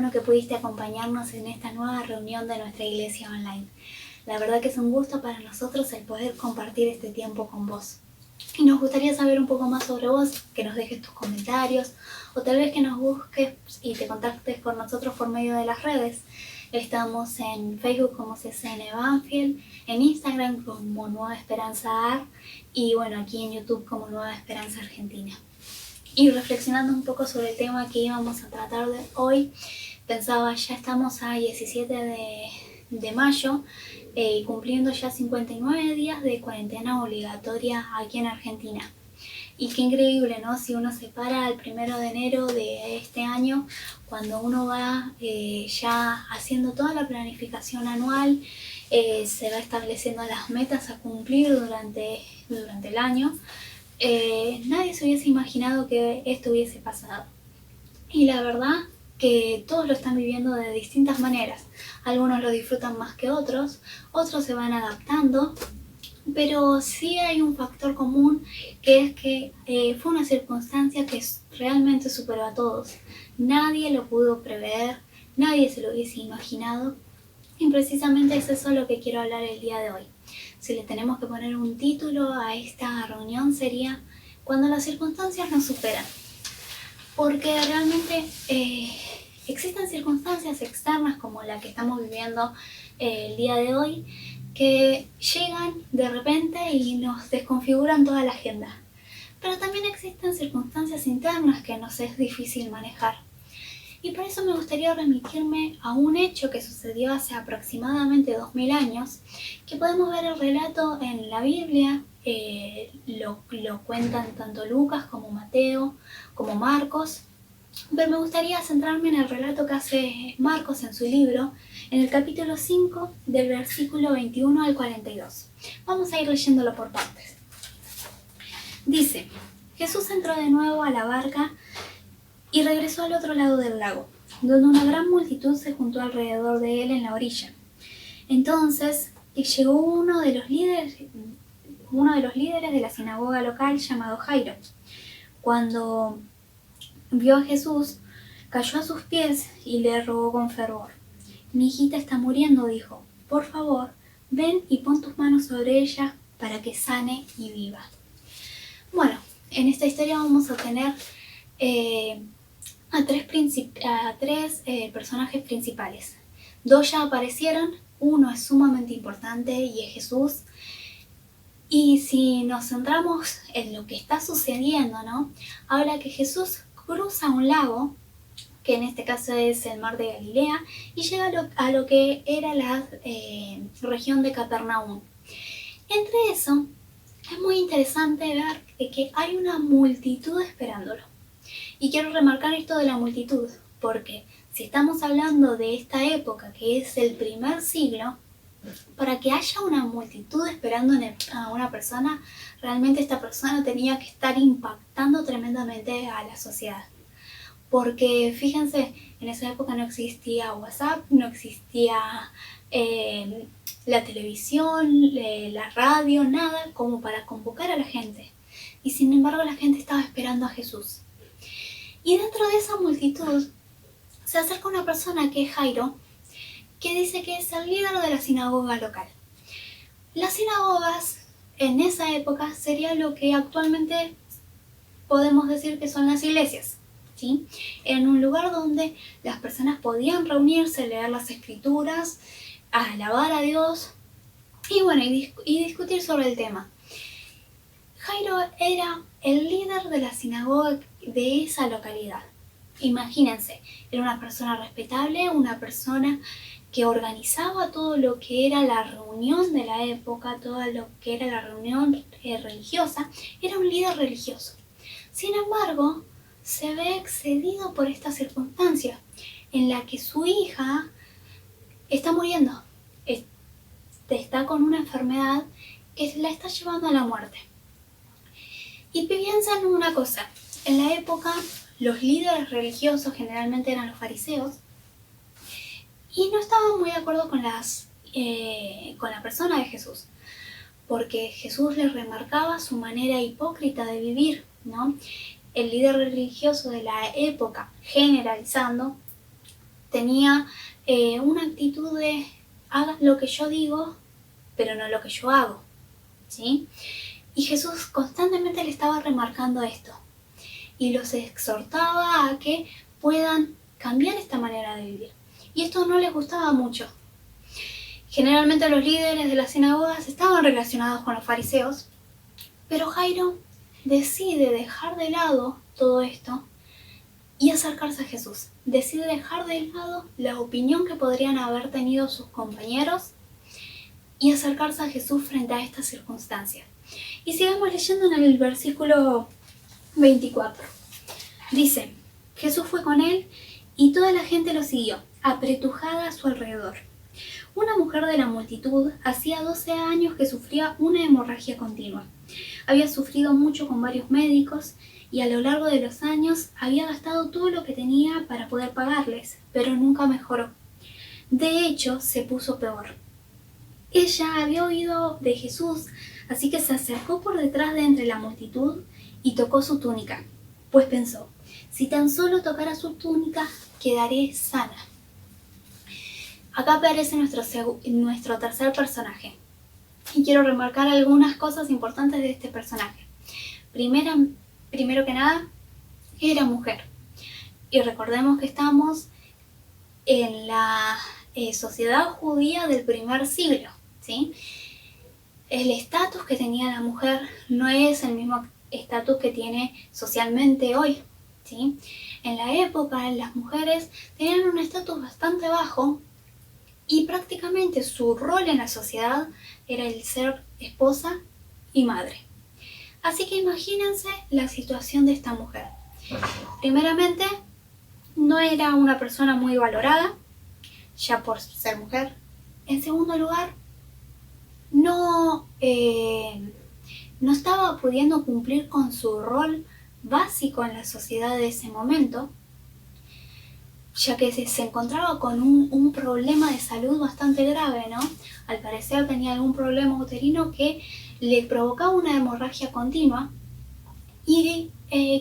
bueno que pudiste acompañarnos en esta nueva reunión de nuestra iglesia online. La verdad que es un gusto para nosotros el poder compartir este tiempo con vos. Y nos gustaría saber un poco más sobre vos, que nos dejes tus comentarios o tal vez que nos busques y te contactes con nosotros por medio de las redes. Estamos en Facebook como CCN Banfield, en Instagram como Nueva Esperanza AR y bueno, aquí en YouTube como Nueva Esperanza Argentina. Y reflexionando un poco sobre el tema que íbamos a tratar de hoy, pensaba, ya estamos a 17 de mayo, cumpliendo ya 59 días de cuarentena obligatoria aquí en Argentina. Y qué increíble, ¿no? Si uno se para el 1 de enero de este año, cuando uno va ya haciendo toda la planificación anual, se va estableciendo las metas a cumplir durante el año. Nadie se hubiese imaginado que esto hubiese pasado. Y la verdad que todos lo están viviendo de distintas maneras. Algunos lo disfrutan más que otros se van adaptando, pero sí hay un factor común que es que fue una circunstancia que realmente superó a todos. Nadie lo pudo prever, nadie se lo hubiese imaginado y precisamente es eso lo que quiero hablar el día de hoy. Si le tenemos que poner un título a esta reunión sería Cuando las circunstancias nos superan. Porque realmente existen circunstancias externas como la que estamos viviendo el día de hoy que llegan de repente y nos desconfiguran toda la agenda. Pero también existen circunstancias internas que nos es difícil manejar. Y por eso me gustaría remitirme a un hecho que sucedió hace aproximadamente 2000 años, que podemos ver el relato en la Biblia, lo cuentan tanto Lucas como Mateo, como Marcos, pero me gustaría centrarme en el relato que hace Marcos en su libro, en el capítulo 5, del versículo 21 al 42. Vamos a ir leyéndolo por partes. Dice, Jesús entró de nuevo a la barca y regresó al otro lado del lago, donde una gran multitud se juntó alrededor de él en la orilla. Entonces llegó uno de los líderes de la sinagoga local llamado Jairo. Cuando vio a Jesús, cayó a sus pies y le rogó con fervor. Mi hijita está muriendo, dijo. Por favor, ven y pon tus manos sobre ella para que sane y viva. Bueno, en esta historia vamos a tener a tres personajes principales. Dos ya aparecieron, uno es sumamente importante y es Jesús. Y si nos centramos en lo que está sucediendo, ¿no? Habla que Jesús cruza un lago, que en este caso es el mar de Galilea, y llega a lo que era la región de Capernaum. Entre eso, es muy interesante ver que hay una multitud esperándolo. Y quiero remarcar esto de la multitud, porque si estamos hablando de esta época, que es el primer siglo, para que haya una multitud esperando a una persona, realmente esta persona tenía que estar impactando tremendamente a la sociedad. Porque fíjense, en esa época no existía WhatsApp, no existía la televisión, la radio, nada como para convocar a la gente. Y sin embargo la gente estaba esperando a Jesús. Y dentro de esa multitud se acerca una persona que es Jairo, que dice que es el líder de la sinagoga local. Las sinagogas en esa época sería lo que actualmente podemos decir que son las iglesias, ¿sí? En un lugar donde las personas podían reunirse, leer las escrituras, alabar a Dios y bueno, y discutir sobre el tema. Jairo era el líder de la sinagoga de esa localidad. Imagínense, era una persona respetable, una persona que organizaba todo lo que era la reunión de la época, todo lo que era la reunión religiosa, era un líder religioso. Sin embargo, se ve excedido por esta circunstancia en la que su hija está muriendo, está con una enfermedad que la está llevando a la muerte. Y piensan una cosa, en la época los líderes religiosos generalmente eran los fariseos y no estaban muy de acuerdo con la persona de Jesús, porque Jesús les remarcaba su manera hipócrita de vivir, ¿no? El líder religioso de la época, generalizando, tenía una actitud de haga lo que yo digo, pero no lo que yo hago, ¿sí? Y Jesús constantemente le estaba remarcando esto y los exhortaba a que puedan cambiar esta manera de vivir. Y esto no les gustaba mucho. Generalmente los líderes de las sinagogas estaban relacionados con los fariseos, pero Jairo decide dejar de lado todo esto y acercarse a Jesús. Decide dejar de lado la opinión que podrían haber tenido sus compañeros y acercarse a Jesús frente a estas circunstancias. Y sigamos leyendo en el versículo 24. Dice, Jesús fue con él y toda la gente lo siguió, apretujada a su alrededor. Una mujer de la multitud hacía 12 años que sufría una hemorragia continua. Había sufrido mucho con varios médicos y a lo largo de los años había gastado todo lo que tenía para poder pagarles, pero nunca mejoró. De hecho, se puso peor. Ella había oído de Jesús, así que se acercó por detrás de entre la multitud y tocó su túnica, pues pensó, si tan solo tocara su túnica, quedaré sana. Acá aparece nuestro tercer personaje. Y quiero remarcar algunas cosas importantes de este personaje. Primero que nada, era mujer. Y recordemos que estamos en la sociedad judía del primer siglo, ¿sí? El estatus que tenía la mujer no es el mismo estatus que tiene socialmente hoy, ¿sí? En la época, las mujeres tenían un estatus bastante bajo y prácticamente su rol en la sociedad era el ser esposa y madre. Así que imagínense la situación de esta mujer. Primeramente, no era una persona muy valorada, ya por ser mujer. En segundo lugar, no estaba pudiendo cumplir con su rol básico en la sociedad de ese momento, ya que se encontraba con un problema de salud bastante grave, ¿no? Al parecer tenía algún problema uterino que le provocaba una hemorragia continua. Y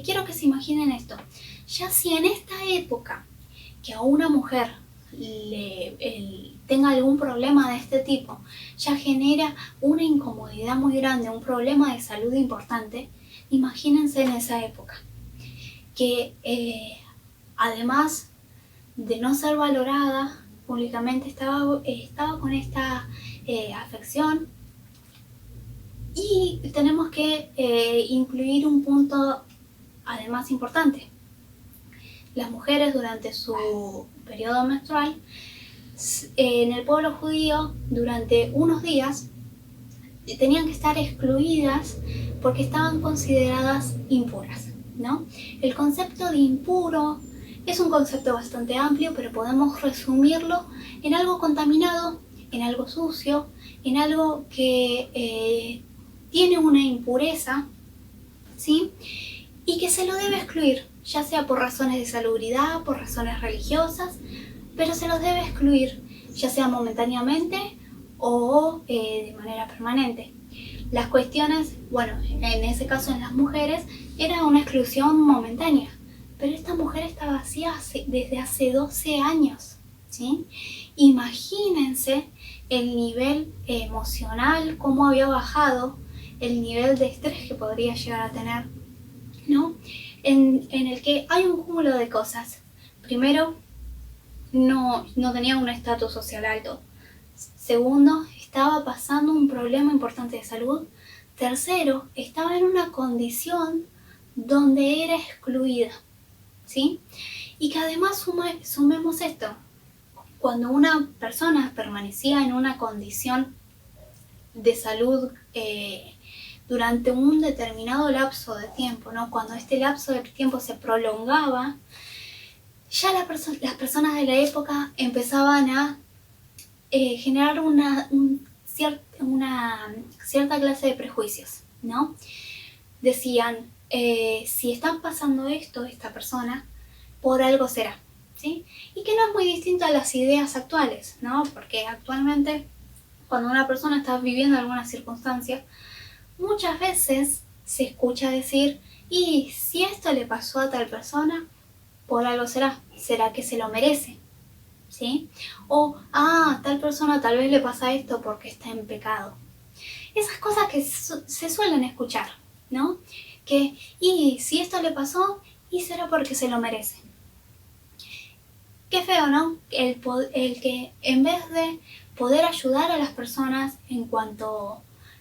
quiero que se imaginen esto. Ya si en esta época que a una mujer tenga algún problema de este tipo, ya genera una incomodidad muy grande, un problema de salud importante, imagínense en esa época. Que además de no ser valorada públicamente, estaba con esta afección. Y tenemos que incluir un punto además importante. Las mujeres durante su periodo menstrual, en el pueblo judío, durante unos días, tenían que estar excluidas porque estaban consideradas impuras, ¿no? El concepto de impuro es un concepto bastante amplio, pero podemos resumirlo en algo contaminado, en algo sucio, en algo que tiene una impureza, ¿sí? Y que se lo debe excluir, ya sea por razones de salubridad, por razones religiosas, pero se los debe excluir, ya sea momentáneamente o de manera permanente. Las cuestiones, bueno, en ese caso en las mujeres, era una exclusión momentánea, pero esta mujer estaba así desde hace 12 años, ¿sí? Imagínense el nivel emocional, cómo había bajado, el nivel de estrés que podría llegar a tener, ¿no? En el que hay un cúmulo de cosas. Primero, no tenía un estatus social alto. Segundo, estaba pasando un problema importante de salud. Tercero, estaba en una condición donde era excluida, ¿sí? Y que además sumemos esto. Cuando una persona permanecía en una condición de salud durante un determinado lapso de tiempo, ¿no? Cuando este lapso de tiempo se prolongaba, ya las personas de la época empezaban a generar una cierta clase de prejuicios, ¿no? Decían, si están pasando esto, esta persona, por algo será, ¿sí? Y que no es muy distinto a las ideas actuales, ¿no? Porque actualmente, cuando una persona está viviendo alguna circunstancia, muchas veces se escucha decir, y si esto le pasó a tal persona, por algo será que se lo merece, ¿sí? O, tal persona tal vez le pasa esto porque está en pecado. Esas cosas que se suelen escuchar, ¿no? Y si esto le pasó, y será porque se lo merece. Qué feo, ¿no? El que en vez de poder ayudar a las personas en cuanto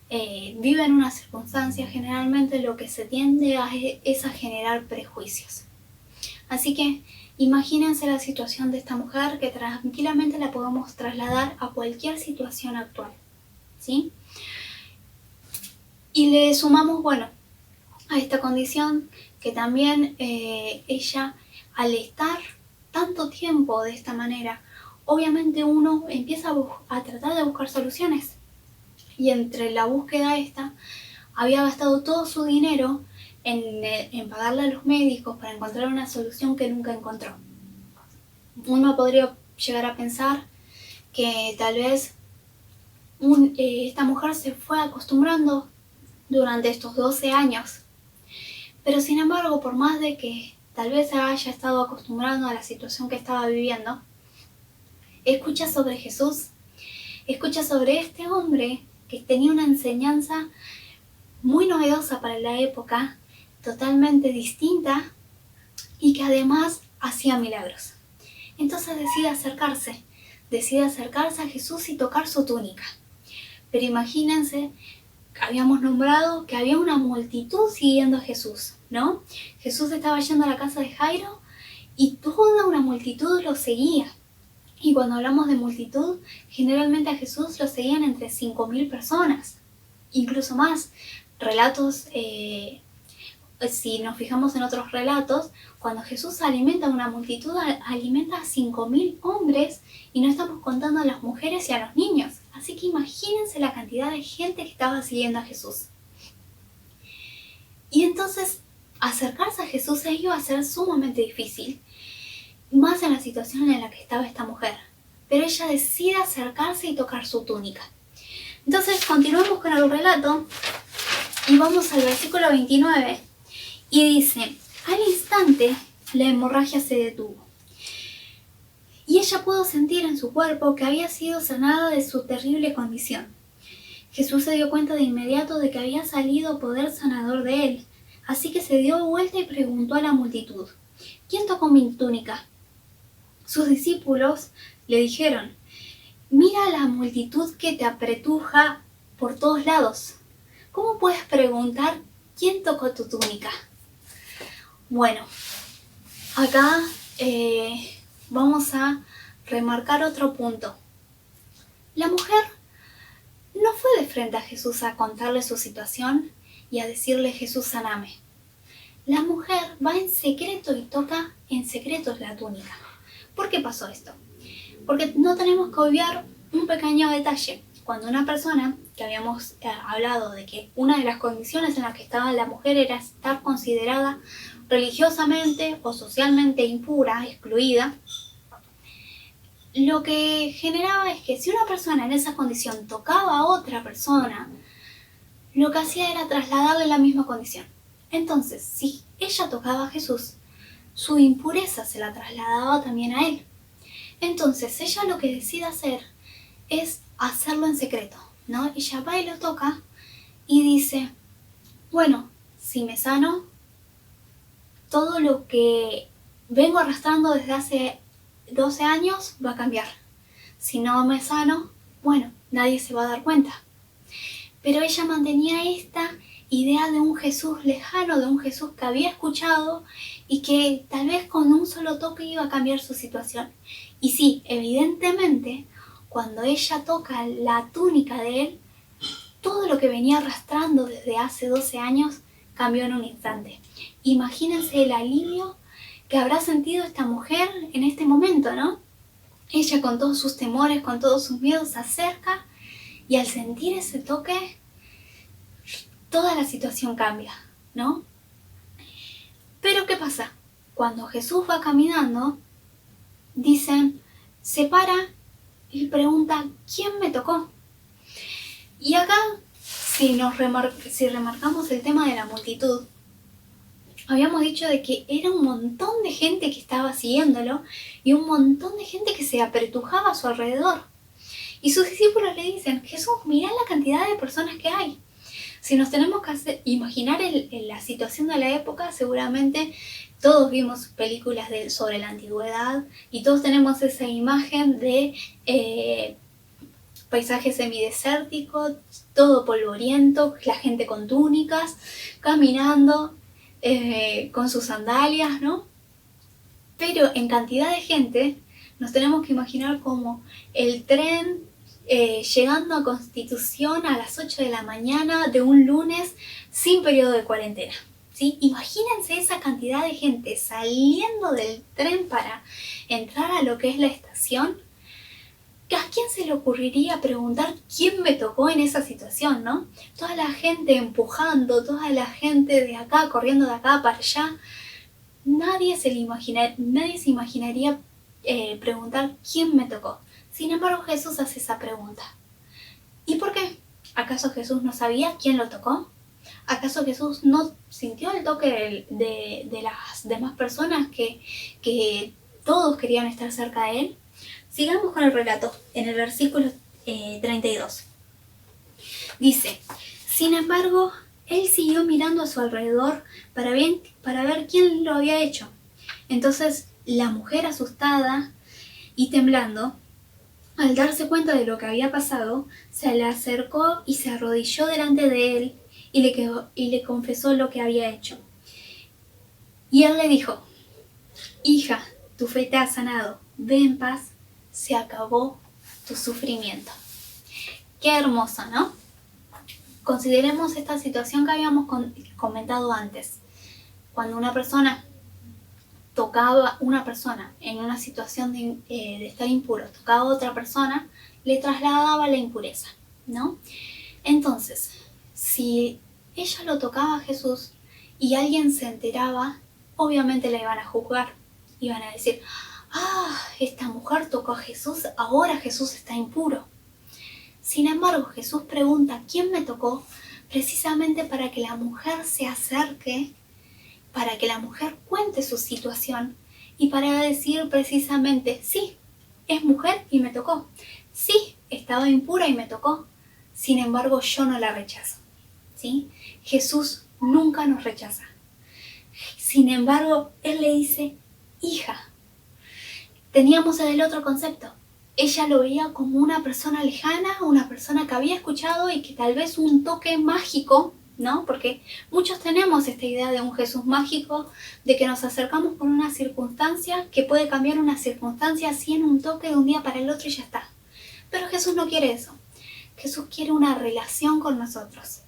viven una circunstancia, generalmente lo que se tiende es a generar prejuicios. Así que imagínense la situación de esta mujer, que tranquilamente la podemos trasladar a cualquier situación actual, ¿sí? Y le sumamos, bueno, a esta condición que también ella, al estar tanto tiempo de esta manera, obviamente uno empieza a tratar de buscar soluciones. Y entre la búsqueda esta, había gastado todo su dinero en pagarle a los médicos para encontrar una solución que nunca encontró. Uno podría llegar a pensar que tal vez esta mujer se fue acostumbrando durante estos 12 años. Pero sin embargo, por más de que tal vez se haya estado acostumbrando a la situación que estaba viviendo, escucha sobre Jesús, escucha sobre este hombre que tenía una enseñanza muy novedosa para la época, totalmente distinta y que además hacía milagros. Entonces decide acercarse a Jesús y tocar su túnica. Pero imagínense, habíamos nombrado que había una multitud siguiendo a Jesús, ¿no? Jesús estaba yendo a la casa de Jairo y toda una multitud lo seguía. Y cuando hablamos de multitud, generalmente a Jesús lo seguían entre 5.000 personas, incluso más. Relatos, si nos fijamos en otros relatos, cuando Jesús alimenta a una multitud, alimenta a 5.000 hombres y no estamos contando a las mujeres y a los niños. Así que imagínense la cantidad de gente que estaba siguiendo a Jesús. Y entonces acercarse a Jesús iba a ser sumamente difícil, más en la situación en la que estaba esta mujer. Pero ella decide acercarse y tocar su túnica. Entonces continuamos con el relato y vamos al versículo 29 y dice: al instante la hemorragia se detuvo y ella pudo sentir en su cuerpo que había sido sanada de su terrible condición. Jesús se dio cuenta de inmediato de que había salido poder sanador de él, así que se dio vuelta y preguntó a la multitud: ¿quién tocó mi túnica? Sus discípulos le dijeron: mira la multitud que te apretuja por todos lados. ¿Cómo puedes preguntar quién tocó tu túnica? Bueno, acá vamos a remarcar otro punto. La mujer no fue de frente a Jesús a contarle su situación y a decirle: Jesús, saname. La mujer va en secreto y toca en secreto la túnica. ¿Por qué pasó esto? Porque no tenemos que obviar un pequeño detalle. Cuando una persona, que habíamos hablado de que una de las condiciones en las que estaba la mujer era estar considerada religiosamente o socialmente impura, excluida, lo que generaba es que si una persona en esa condición tocaba a otra persona, lo que hacía era trasladarle la misma condición. Entonces, si ella tocaba a Jesús, su impureza se la trasladaba también a él. Entonces, ella lo que decide hacer es hacerlo en secreto, ¿no? Ella va y lo toca y dice: bueno, si me sano, todo lo que vengo arrastrando desde hace 12 años va a cambiar. Si no me sano, bueno, nadie se va a dar cuenta. Pero ella mantenía esta idea de un Jesús lejano, de un Jesús que había escuchado y que tal vez con un solo toque iba a cambiar su situación. Y sí, evidentemente, cuando ella toca la túnica de él, todo lo que venía arrastrando desde hace 12 años cambió en un instante. Imagínense el alivio que habrá sentido esta mujer en este momento, ¿no? Ella, con todos sus temores, con todos sus miedos, se acerca y al sentir ese toque, toda la situación cambia, ¿no? Pero ¿qué pasa? Cuando Jesús va caminando, dicen, se para y pregunta: ¿quién me tocó? Y acá, si remarcamos el tema de la multitud, habíamos dicho de que era un montón de gente que estaba siguiéndolo y un montón de gente que se apretujaba a su alrededor. Y sus discípulos le dicen, Jesús, mirá la cantidad de personas que hay. Si nos tenemos que imaginar la situación de la época, seguramente todos vimos películas sobre la antigüedad y todos tenemos esa imagen de paisaje semidesértico, todo polvoriento, la gente con túnicas, caminando con sus sandalias, ¿no? Pero en cantidad de gente nos tenemos que imaginar como el tren llegando a Constitución a las 8 de la mañana de un lunes sin periodo de cuarentena. ¿Sí? Imagínense esa cantidad de gente saliendo del tren para entrar a lo que es la estación. ¿A quién se le ocurriría preguntar quién me tocó en esa situación, no? Toda la gente empujando, toda la gente de acá, corriendo de acá para allá. Nadie se imaginaría preguntar quién me tocó. Sin embargo, Jesús hace esa pregunta. ¿Y por qué? ¿Acaso Jesús no sabía quién lo tocó? ¿Acaso Jesús no sintió el toque de las demás personas que todos querían estar cerca de él? Sigamos con el relato, en el versículo 32. Dice, sin embargo, él siguió mirando a su alrededor para ver quién lo había hecho. Entonces, la mujer, asustada y temblando, al darse cuenta de lo que había pasado, se le acercó y se arrodilló delante de él y le confesó lo que había hecho. Y él le dijo, hija, tu fe te ha sanado, ve en paz, se acabó tu sufrimiento. Qué hermoso, ¿no? Consideremos esta situación que habíamos comentado antes. Cuando una persona tocaba una persona en una situación de estar impuro, tocaba a otra persona, le trasladaba la impureza, ¿no? Entonces, si ella lo tocaba a Jesús y alguien se enteraba, obviamente la iban a juzgar. Iban a decir, esta mujer tocó a Jesús, ahora Jesús está impuro. Sin embargo, Jesús pregunta, ¿quién me tocó? Precisamente para que la mujer se acerque, para que la mujer cuente su situación y para decir precisamente, sí, es mujer y me tocó. Sí, estaba impura y me tocó. Sin embargo, yo no la rechazo. ¿Sí? Jesús nunca nos rechaza. Sin embargo, Él le dice, hija. Teníamos el otro concepto. Ella lo veía como una persona lejana, una persona que había escuchado y que tal vez un toque mágico, ¿no? Porque muchos tenemos esta idea de un Jesús mágico, de que nos acercamos por una circunstancia, que puede cambiar una circunstancia así en un toque de un día para el otro y ya está. Pero Jesús no quiere eso. Jesús quiere una relación con nosotros.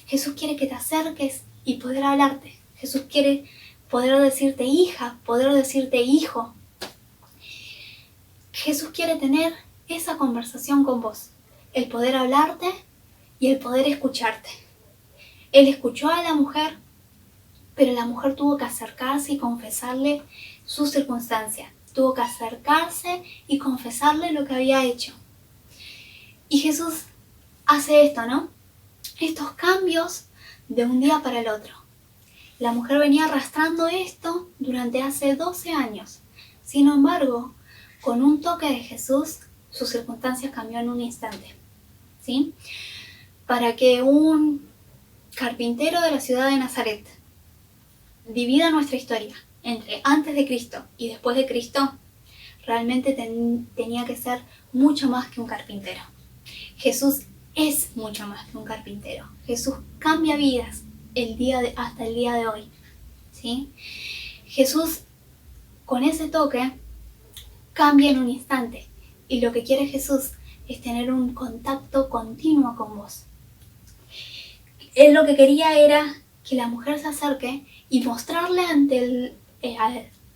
Jesús quiere que te acerques y poder hablarte. Jesús quiere poder decirte hija, poder decirte hijo. Jesús quiere tener esa conversación con vos, el poder hablarte y el poder escucharte. Él escuchó a la mujer, pero la mujer tuvo que acercarse y confesarle su circunstancia. Tuvo que acercarse y confesarle lo que había hecho. Y Jesús hace esto, ¿no? Estos cambios de un día para el otro. La mujer venía arrastrando esto durante hace 12 años. Sin embargo, con un toque de Jesús, sus circunstancias cambió en un instante. ¿Sí? Para que un carpintero de la ciudad de Nazaret divida nuestra historia entre antes de Cristo y después de Cristo, realmente tenía que ser mucho más que un carpintero. Jesús es mucho más que un carpintero. Jesús cambia vidas hasta el día de hoy. ¿Sí? Jesús, con ese toque, cambia en un instante. Y lo que quiere Jesús es tener un contacto continuo con vos. Él lo que quería era que la mujer se acerque y mostrarle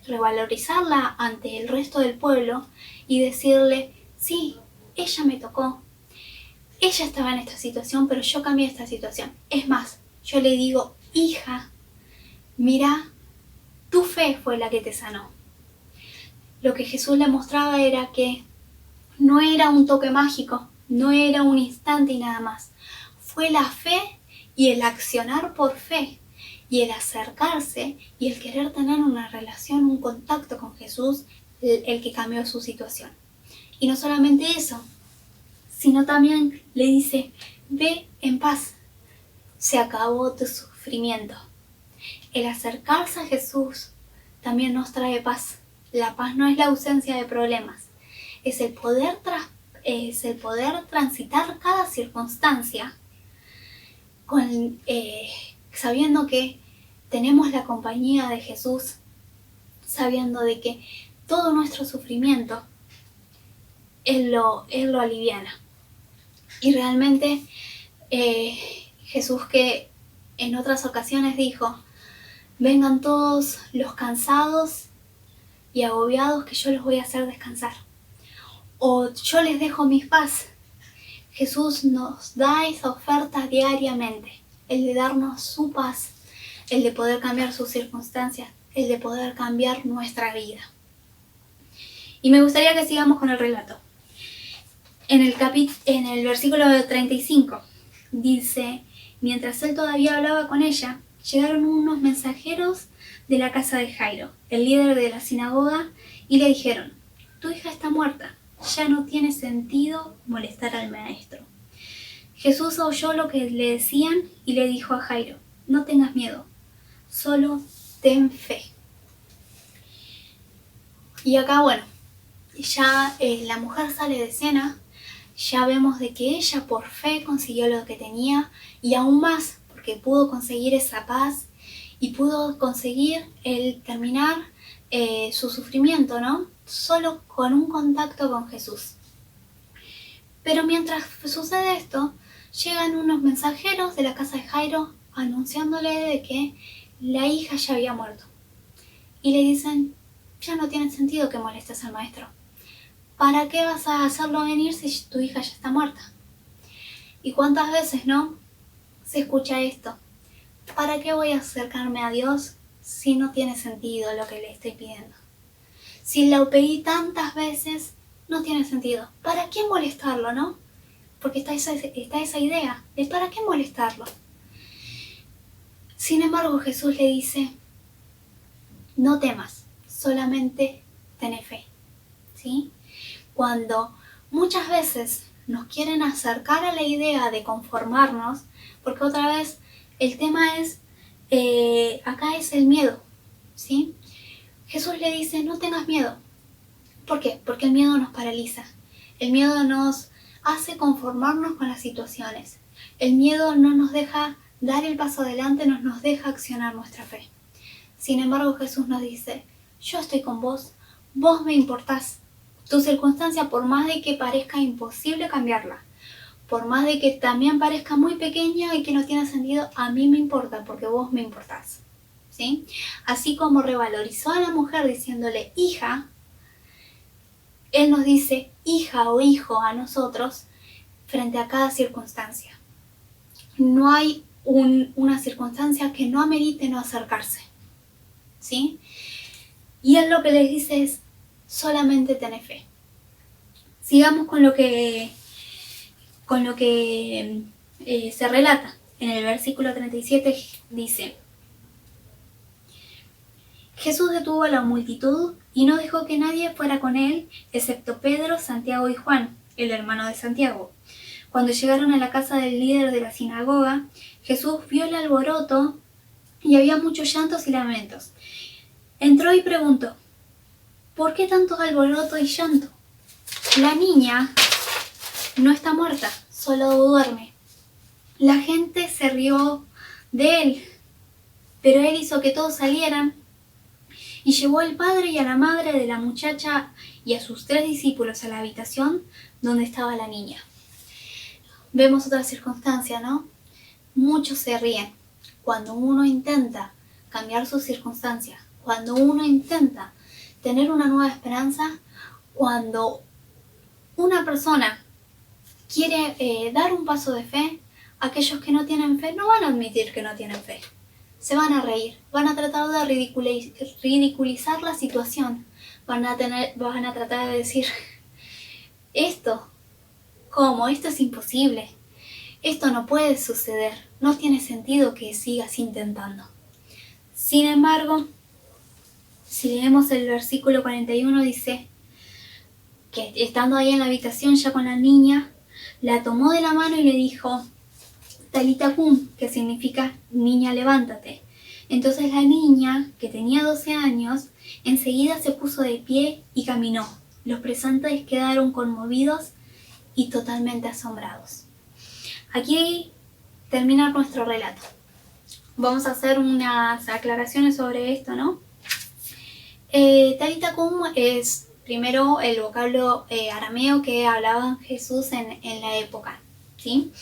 revalorizarla ante el resto del pueblo y decirle, sí, ella me tocó. Ella estaba en esta situación, pero yo cambié esta situación. Es más, yo le digo, hija, mira, tu fe fue la que te sanó. Lo que Jesús le mostraba era que no era un toque mágico, no era un instante y nada más. Fue la fe y el accionar por fe y el acercarse y el querer tener una relación, un contacto con Jesús, el que cambió su situación. Y no solamente eso, sino también le dice, ve en paz, se acabó tu sufrimiento. El acercarse a Jesús también nos trae paz. La paz no es la ausencia de problemas, es el poder transitar cada circunstancia sabiendo que tenemos la compañía de Jesús, sabiendo de que todo nuestro sufrimiento Él lo aliviana. Y realmente Jesús, que en otras ocasiones dijo, vengan todos los cansados y agobiados que yo los voy a hacer descansar. O yo les dejo mi paz. Jesús nos da esa oferta diariamente, el de darnos su paz, el de poder cambiar sus circunstancias, el de poder cambiar nuestra vida. Y me gustaría que sigamos con el relato. En el versículo 35 dice, mientras él todavía hablaba con ella, llegaron unos mensajeros de la casa de Jairo, el líder de la sinagoga, y le dijeron, tu hija está muerta, ya no tiene sentido molestar al maestro. Jesús oyó lo que le decían y le dijo a Jairo, no tengas miedo, solo ten fe. Y acá, bueno, ya la mujer sale de escena, ya vemos de que ella por fe consiguió lo que tenía y aún más porque pudo conseguir esa paz y pudo conseguir el terminar su sufrimiento, ¿no? Solo con un contacto con Jesús. Pero mientras sucede esto, llegan unos mensajeros de la casa de Jairo anunciándole de que la hija ya había muerto. Y le dicen, ya no tiene sentido que molestes al maestro. ¿Para qué vas a hacerlo venir si tu hija ya está muerta? ¿Y cuántas veces, no? Se escucha esto. ¿Para qué voy a acercarme a Dios si no tiene sentido lo que le estoy pidiendo? Si lo pedí tantas veces, no tiene sentido. ¿Para qué molestarlo, no? Porque está esa idea de ¿para qué molestarlo? Sin embargo, Jesús le dice, no temas, solamente ten fe. ¿Sí? Cuando muchas veces nos quieren acercar a la idea de conformarnos, porque otra vez el tema es, acá es el miedo, ¿sí? Jesús le dice, no tengas miedo. ¿Por qué? Porque el miedo nos paraliza. El miedo nos hace conformarnos con las situaciones. El miedo no nos deja dar el paso adelante, no nos deja accionar nuestra fe. Sin embargo, Jesús nos dice, yo estoy con vos, vos me importás. Tu circunstancia, por más de que parezca imposible cambiarla, por más de que también parezca muy pequeña y que no tiene sentido, a mí me importa porque vos me importás. ¿Sí? Así como revalorizó a la mujer diciéndole hija, Él nos dice hija o hijo a nosotros frente a cada circunstancia. No hay una circunstancia que no amerite no acercarse. ¿Sí? Y Él lo que les dice es, solamente ten fe. Sigamos con lo que se relata. En el versículo 37 dice, Jesús detuvo a la multitud y no dejó que nadie fuera con él, excepto Pedro, Santiago y Juan, el hermano de Santiago. Cuando llegaron a la casa del líder de la sinagoga, Jesús vio el alboroto y había muchos llantos y lamentos. Entró y preguntó, ¿por qué tanto alboroto y llanto? La niña no está muerta, solo duerme. La gente se rió de él, pero él hizo que todos salieran y llevó al padre y a la madre de la muchacha y a sus 3 discípulos a la habitación donde estaba la niña. Vemos otra circunstancia, ¿no? Muchos se ríen cuando uno intenta cambiar sus circunstancias, cuando uno intenta tener una nueva esperanza, cuando una persona quiere dar un paso de fe, aquellos que no tienen fe no van a admitir que no tienen fe. Se van a reír, van a tratar de ridiculizar la situación, van a tratar de decir, ¿cómo? Esto es imposible, esto no puede suceder, no tiene sentido que sigas intentando. Sin embargo, si leemos el versículo 41, dice que estando ahí en la habitación ya con la niña, la tomó de la mano y le dijo, Talita cum, que significa niña, levántate. Entonces la niña, que tenía 12 años, enseguida se puso de pie y caminó. Los presentes quedaron conmovidos y totalmente asombrados. Aquí termina nuestro relato. Vamos a hacer unas aclaraciones sobre esto, ¿no? Talita cum es primero el vocablo arameo que hablaba Jesús en la época, ¿sí?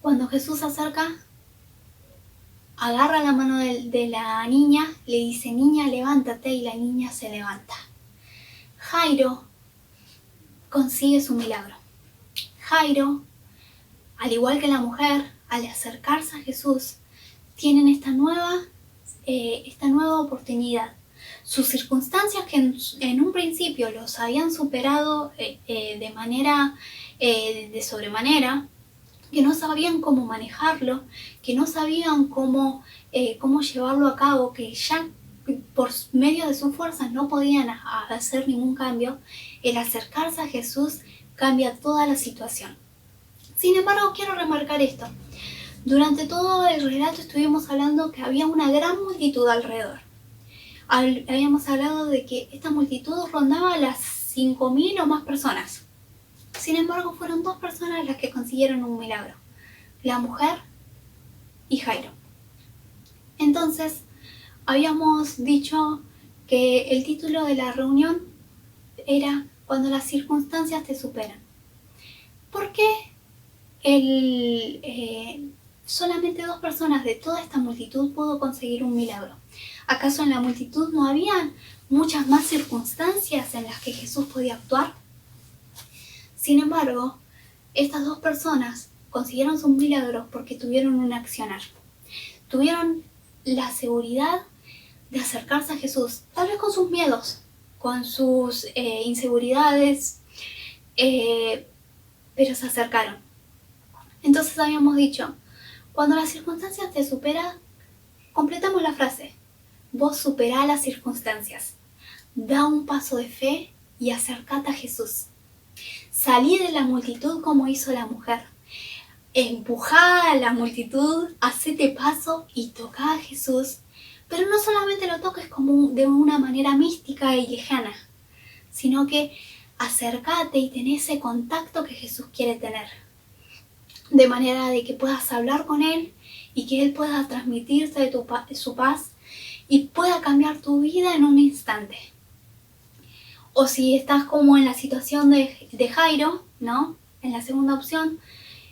Cuando Jesús se acerca, agarra la mano de la niña, le dice, niña, levántate, y la niña se levanta. Jairo consigue su milagro. Jairo, al igual que la mujer, al acercarse a Jesús, tienen esta nueva oportunidad. Sus circunstancias que en un principio los habían superado de manera de sobremanera, que no sabían cómo manejarlo, que no sabían cómo llevarlo a cabo, que ya por medio de sus fuerzas no podían hacer ningún cambio, el acercarse a Jesús cambia toda la situación. Sin embargo, quiero remarcar esto. Durante todo el relato estuvimos hablando que había una gran multitud alrededor. Habíamos hablado de que esta multitud rondaba las 5.000 o más personas. Sin embargo, fueron 2 personas las que consiguieron un milagro. La mujer y Jairo. Entonces, habíamos dicho que el título de la reunión era Cuando las circunstancias te superan. ¿Por qué solamente 2 personas de toda esta multitud pudo conseguir un milagro? ¿Acaso en la multitud no habían muchas más circunstancias en las que Jesús podía actuar? Sin embargo, estas 2 personas consiguieron sus milagros porque tuvieron un accionar. Tuvieron la seguridad de acercarse a Jesús, tal vez con sus miedos, con sus inseguridades, pero se acercaron. Entonces habíamos dicho, cuando las circunstancias te superan, completamos la frase. Vos superá las circunstancias. Da un paso de fe y acércate a Jesús. Salí de la multitud como hizo la mujer. Empujá a la multitud, hacete paso y toca a Jesús. Pero no solamente lo toques como de una manera mística y lejana, sino que acércate y ten ese contacto que Jesús quiere tener. De manera de que puedas hablar con Él y que Él pueda transmitirte su paz y pueda cambiar tu vida en un instante. O si estás como en la situación de Jairo, ¿no? En la segunda opción,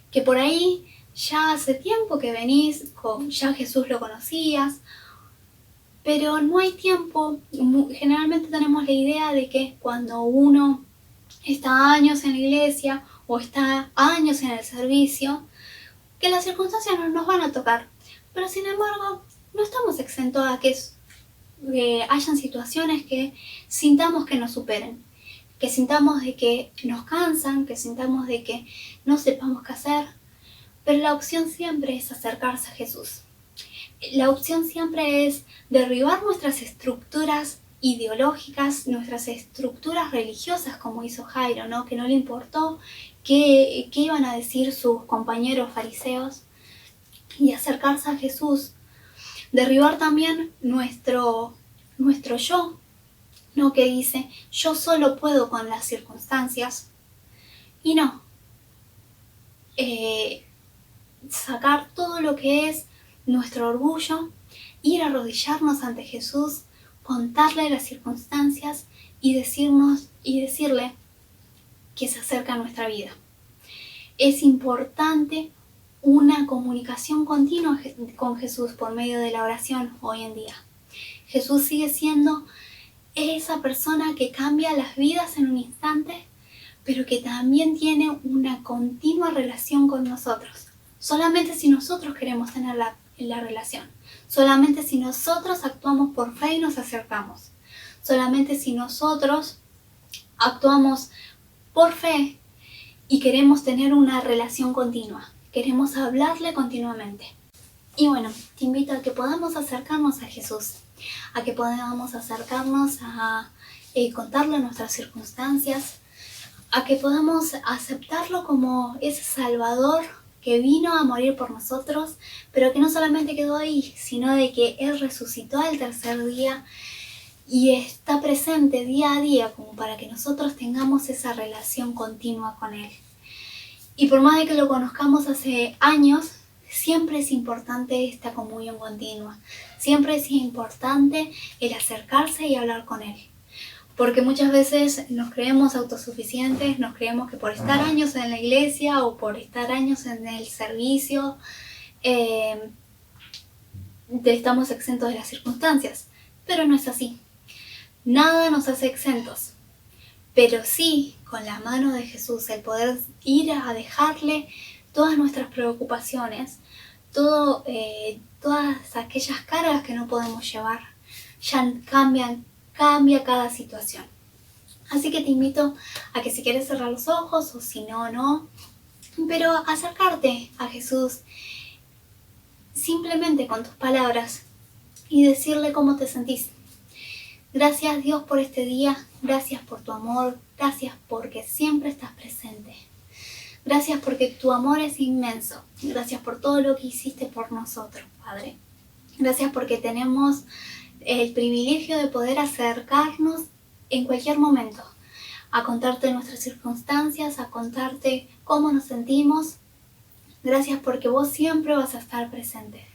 que por ahí ya hace tiempo que venís, ya Jesús lo conocías, pero no hay tiempo. Generalmente tenemos la idea de que cuando uno está años en la iglesia o está años en el servicio, que las circunstancias no nos van a tocar. Pero sin embargo, no estamos exentos a que hayan situaciones que sintamos que nos superen, que sintamos de que nos cansan, que sintamos de que no sepamos qué hacer. Pero la opción siempre es acercarse a Jesús. La opción siempre es derribar nuestras estructuras ideológicas, nuestras estructuras religiosas, como hizo Jairo, ¿no? Que no le importó qué iban a decir sus compañeros fariseos, y acercarse a Jesús. Derribar también nuestro yo, ¿no? Que dice, yo solo puedo con las circunstancias. Y no. Sacar todo lo que es nuestro orgullo, ir a arrodillarnos ante Jesús, contarle las circunstancias y decirle que se acerca a nuestra vida. Es importante una comunicación continua con Jesús por medio de la oración hoy en día. Jesús sigue siendo esa persona que cambia las vidas en un instante, pero que también tiene una continua relación con nosotros. Solamente si nosotros queremos tener la relación. Solamente si nosotros actuamos por fe y nos acercamos. Solamente si nosotros actuamos por fe y queremos tener una relación continua. queremos hablarle continuamente. Y bueno, te invito a que podamos acercarnos a Jesús, a que podamos acercarnos a contarle nuestras circunstancias, a que podamos aceptarlo como ese Salvador que vino a morir por nosotros, pero que no solamente quedó ahí, sino de que Él resucitó al tercer día y está presente día a día como para que nosotros tengamos esa relación continua con Él. Y por más de que lo conozcamos hace años, siempre es importante esta comunión continua. Siempre es importante el acercarse y hablar con Él. Porque muchas veces nos creemos autosuficientes, nos creemos que por estar años en la iglesia o por estar años en el servicio, estamos exentos de las circunstancias. Pero no es así. Nada nos hace exentos. Pero sí, con la mano de Jesús, el poder ir a dejarle todas nuestras preocupaciones, todas aquellas cargas que no podemos llevar, ya cambia cada situación. Así que te invito a que si quieres cerrar los ojos o si no, no, pero acercarte a Jesús simplemente con tus palabras y decirle cómo te sentís. Gracias Dios por este día, gracias por tu amor, gracias porque siempre estás presente. Gracias porque tu amor es inmenso, gracias por todo lo que hiciste por nosotros, Padre. Gracias porque tenemos el privilegio de poder acercarnos en cualquier momento, a contarte nuestras circunstancias, a contarte cómo nos sentimos. Gracias porque vos siempre vas a estar presente.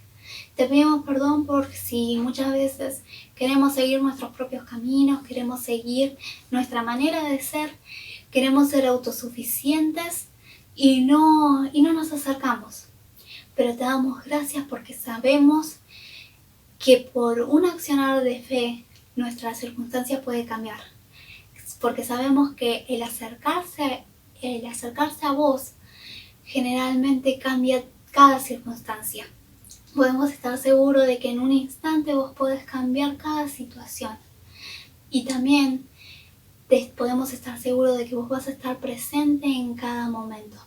Te pedimos perdón por si muchas veces queremos seguir nuestros propios caminos, queremos seguir nuestra manera de ser, queremos ser autosuficientes y no nos acercamos. Pero te damos gracias porque sabemos que por un accionar de fe nuestra circunstancia puede cambiar. Porque sabemos que el acercarse a vos generalmente cambia cada circunstancia. Podemos estar seguros de que en un instante vos podés cambiar cada situación. Y también podemos estar seguros de que vos vas a estar presente en cada momento.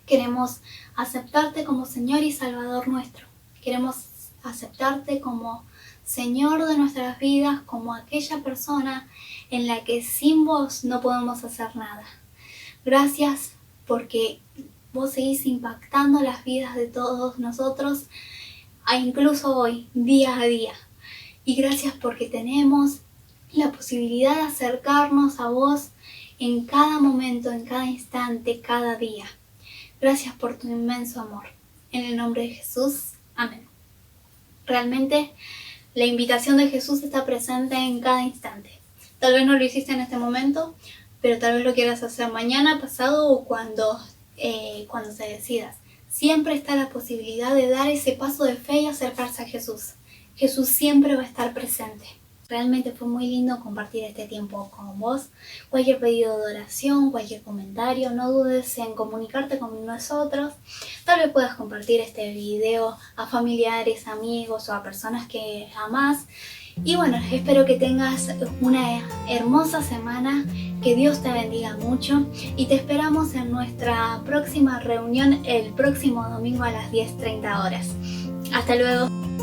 Queremos aceptarte como Señor y Salvador nuestro. Queremos aceptarte como Señor de nuestras vidas, como aquella persona en la que sin vos no podemos hacer nada. Gracias porque vos seguís impactando las vidas de todos nosotros, incluso hoy, día a día. Y gracias porque tenemos la posibilidad de acercarnos a vos en cada momento, en cada instante, cada día. Gracias por tu inmenso amor. En el nombre de Jesús, amén. Realmente la invitación de Jesús está presente en cada instante. Tal vez no lo hiciste en este momento, pero tal vez lo quieras hacer mañana, pasado o cuando se decidas. Siempre está la posibilidad de dar ese paso de fe y acercarse a Jesús. Jesús siempre va a estar presente. Realmente fue muy lindo compartir este tiempo con vos. Cualquier pedido de oración, cualquier comentario, no dudes en comunicarte con nosotros. Tal vez puedas compartir este video a familiares, amigos o a personas que amás. Y bueno, espero que tengas una hermosa semana, que Dios te bendiga mucho y te esperamos en nuestra próxima reunión el próximo domingo a las 10:30 horas. Hasta luego.